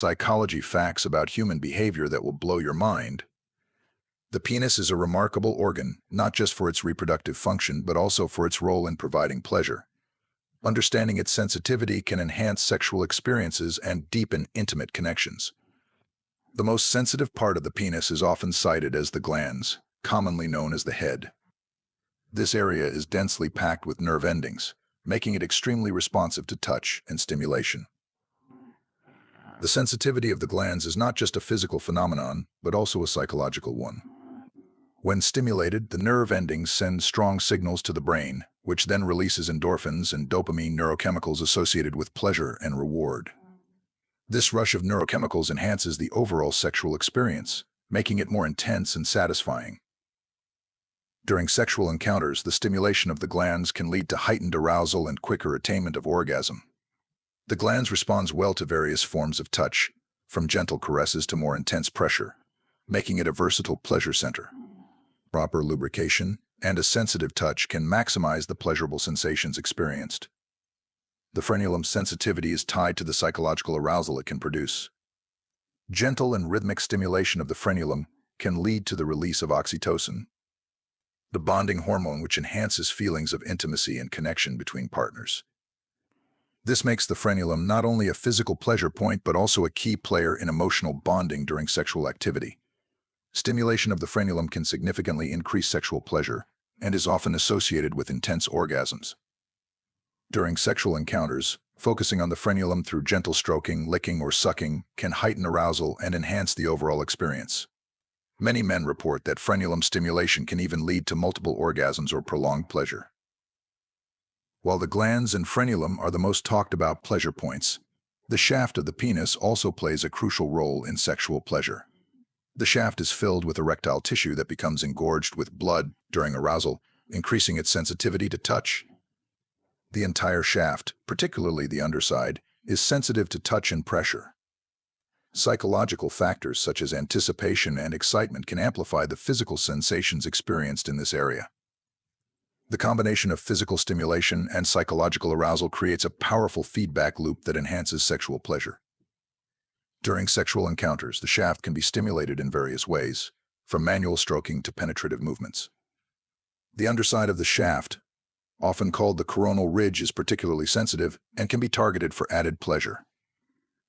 Psychology facts about human behavior that will blow your mind. The penis is a remarkable organ, not just for its reproductive function, but also for its role in providing pleasure. Understanding its sensitivity can enhance sexual experiences and deepen intimate connections. The most sensitive part of the penis is often cited as the glans, commonly known as the head. This area is densely packed with nerve endings, making it extremely responsive to touch and stimulation. The sensitivity of the glans is not just a physical phenomenon, but also a psychological one. When stimulated, the nerve endings send strong signals to the brain, which then releases endorphins and dopamine neurochemicals associated with pleasure and reward. This rush of neurochemicals enhances the overall sexual experience, making it more intense and satisfying. During sexual encounters, the stimulation of the glans can lead to heightened arousal and quicker attainment of orgasm. The glans responds well to various forms of touch, from gentle caresses to more intense pressure, making it a versatile pleasure center. Proper lubrication and a sensitive touch can maximize the pleasurable sensations experienced. The frenulum's sensitivity is tied to the psychological arousal it can produce. Gentle and rhythmic stimulation of the frenulum can lead to the release of oxytocin, the bonding hormone which enhances feelings of intimacy and connection between partners. This makes the frenulum not only a physical pleasure point, but also a key player in emotional bonding during sexual activity. Stimulation of the frenulum can significantly increase sexual pleasure and is often associated with intense orgasms. During sexual encounters, focusing on the frenulum through gentle stroking, licking, or sucking can heighten arousal and enhance the overall experience. Many men report that frenulum stimulation can even lead to multiple orgasms or prolonged pleasure. While the glans and frenulum are the most talked about pleasure points, the shaft of the penis also plays a crucial role in sexual pleasure. The shaft is filled with erectile tissue that becomes engorged with blood during arousal, increasing its sensitivity to touch. The entire shaft, particularly the underside, is sensitive to touch and pressure. Psychological factors such as anticipation and excitement can amplify the physical sensations experienced in this area. The combination of physical stimulation and psychological arousal creates a powerful feedback loop that enhances sexual pleasure. During sexual encounters, the shaft can be stimulated in various ways, from manual stroking to penetrative movements. The underside of the shaft, often called the coronal ridge, is particularly sensitive and can be targeted for added pleasure.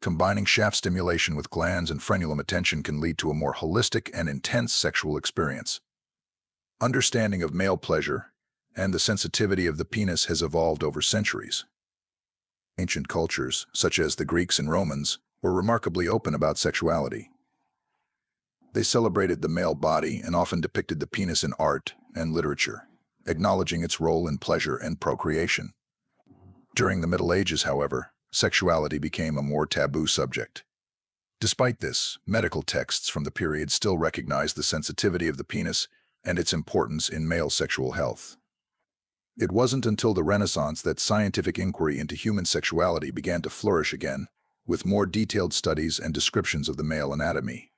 Combining shaft stimulation with glans and frenulum attention can lead to a more holistic and intense sexual experience. Understanding of male pleasure and the sensitivity of the penis has evolved over centuries. Ancient cultures, such as the Greeks and Romans, were remarkably open about sexuality. They celebrated the male body and often depicted the penis in art and literature, acknowledging its role in pleasure and procreation. During the Middle Ages, however, sexuality became a more taboo subject. Despite this, medical texts from the period still recognize the sensitivity of the penis and its importance in male sexual health. It wasn't until the Renaissance that scientific inquiry into human sexuality began to flourish again, with more detailed studies and descriptions of the male anatomy.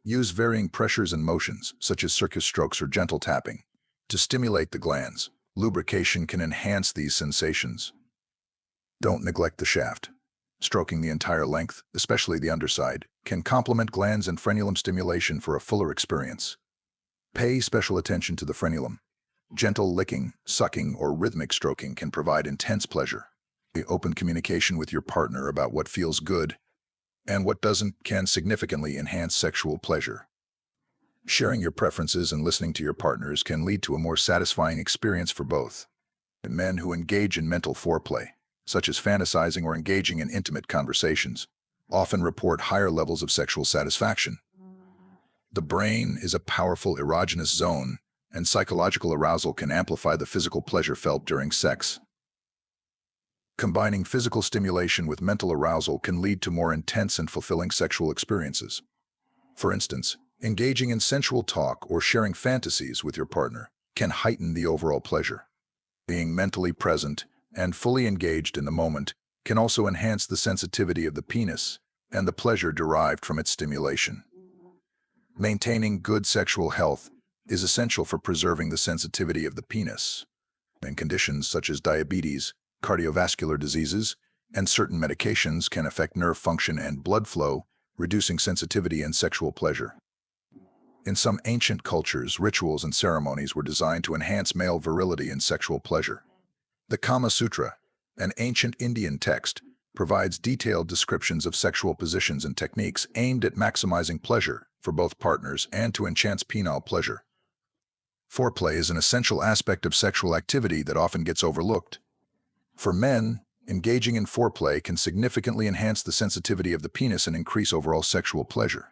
Use varying pressures and motions, such as circus strokes or gentle tapping, to stimulate the glans. Lubrication can enhance these sensations. Don't neglect the shaft. Stroking the entire length, especially the underside, can complement glans and frenulum stimulation for a fuller experience. Pay special attention to the frenulum. Gentle licking, sucking, or rhythmic stroking can provide intense pleasure. Open communication with your partner about what feels good and what doesn't can significantly enhance sexual pleasure. Sharing your preferences and listening to your partners can lead to a more satisfying experience for both. Men who engage in mental foreplay, such as fantasizing or engaging in intimate conversations, often report higher levels of sexual satisfaction. The brain is a powerful erogenous zone, and psychological arousal can amplify the physical pleasure felt during sex. Combining physical stimulation with mental arousal can lead to more intense and fulfilling sexual experiences. For instance, engaging in sensual talk or sharing fantasies with your partner can heighten the overall pleasure. Being mentally present and fully engaged in the moment can also enhance the sensitivity of the penis and the pleasure derived from its stimulation. Maintaining good sexual health is essential for preserving the sensitivity of the penis. In conditions such as diabetes, cardiovascular diseases, and certain medications can affect nerve function and blood flow, reducing sensitivity and sexual pleasure. In some ancient cultures, rituals and ceremonies were designed to enhance male virility and sexual pleasure. The Kama Sutra, an ancient Indian text, provides detailed descriptions of sexual positions and techniques aimed at maximizing pleasure for both partners and to enhance penile pleasure. Foreplay is an essential aspect of sexual activity that often gets overlooked. For men, engaging in foreplay can significantly enhance the sensitivity of the penis and increase overall sexual pleasure.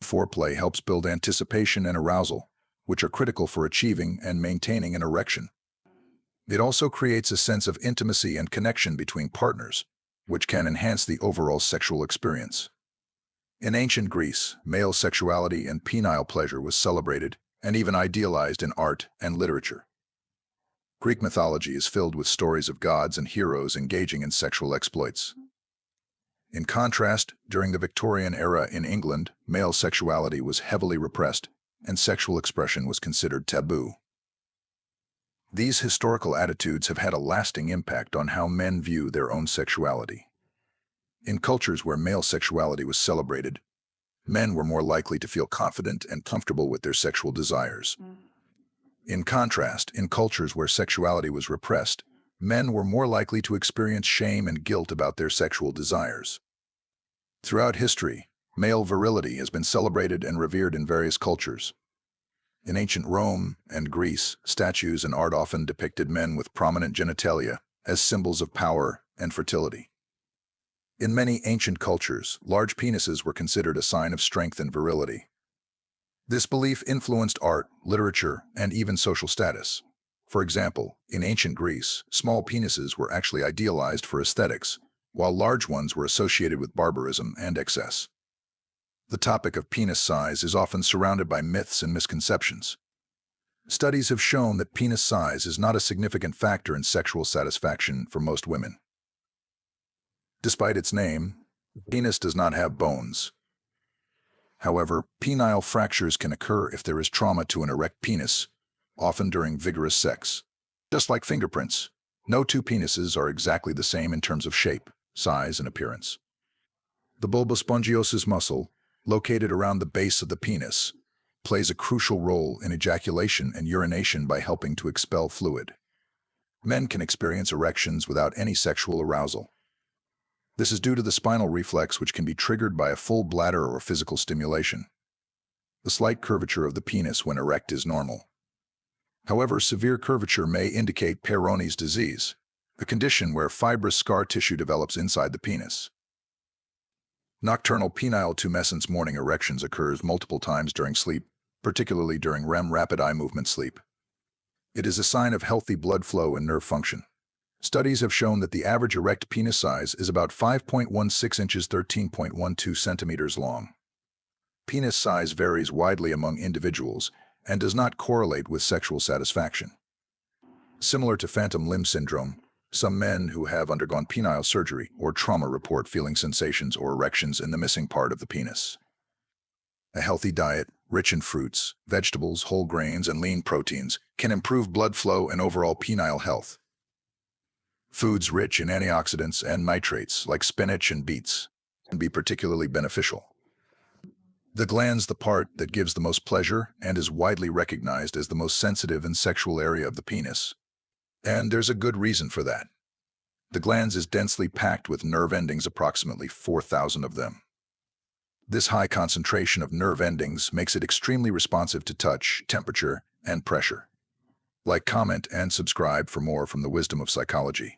Foreplay helps build anticipation and arousal, which are critical for achieving and maintaining an erection. It also creates a sense of intimacy and connection between partners, which can enhance the overall sexual experience. In ancient Greece, male sexuality and penile pleasure was celebrated and even idealized in art and literature. Greek mythology is filled with stories of gods and heroes engaging in sexual exploits. In contrast, during the Victorian era in England, male sexuality was heavily repressed and sexual expression was considered taboo. These historical attitudes have had a lasting impact on how men view their own sexuality. In cultures where male sexuality was celebrated, men were more likely to feel confident and comfortable with their sexual desires. In contrast, in cultures where sexuality was repressed, men were more likely to experience shame and guilt about their sexual desires. Throughout history, male virility has been celebrated and revered in various cultures. In ancient Rome and Greece, statues and art often depicted men with prominent genitalia as symbols of power and fertility. In many ancient cultures, large penises were considered a sign of strength and virility. This belief influenced art, literature, and even social status. For example, in ancient Greece, small penises were actually idealized for aesthetics, while large ones were associated with barbarism and excess. The topic of penis size is often surrounded by myths and misconceptions. Studies have shown that penis size is not a significant factor in sexual satisfaction for most women. Despite its name, the penis does not have bones. However, penile fractures can occur if there is trauma to an erect penis, often during vigorous sex. Just like fingerprints, no two penises are exactly the same in terms of shape, size, and appearance. The bulbospongiosus muscle, located around the base of the penis, plays a crucial role in ejaculation and urination by helping to expel fluid. Men can experience erections without any sexual arousal. This is due to the spinal reflex, which can be triggered by a full bladder or physical stimulation. The slight curvature of the penis when erect is normal. However, severe curvature may indicate Peyronie's disease, a condition where fibrous scar tissue develops inside the penis. Nocturnal penile tumescence morning erections occurs multiple times during sleep, particularly during REM rapid eye movement sleep. It is a sign of healthy blood flow and nerve function. Studies have shown that the average erect penis size is about 5.16 inches 13.12 centimeters long. Penis size varies widely among individuals and does not correlate with sexual satisfaction. Similar to phantom limb syndrome, some men who have undergone penile surgery or trauma report feeling sensations or erections in the missing part of the penis. A healthy diet, rich in fruits, vegetables, whole grains, and lean proteins, can improve blood flow and overall penile health. Foods rich in antioxidants and nitrates, like spinach and beets, can be particularly beneficial. The gland's the part that gives the most pleasure and is widely recognized as the most sensitive and sexual area of the penis. And there's a good reason for that. The glands is densely packed with nerve endings, approximately 4,000 of them. This high concentration of nerve endings makes it extremely responsive to touch, temperature, and pressure. Like, comment, and subscribe for more from the wisdom of psychology.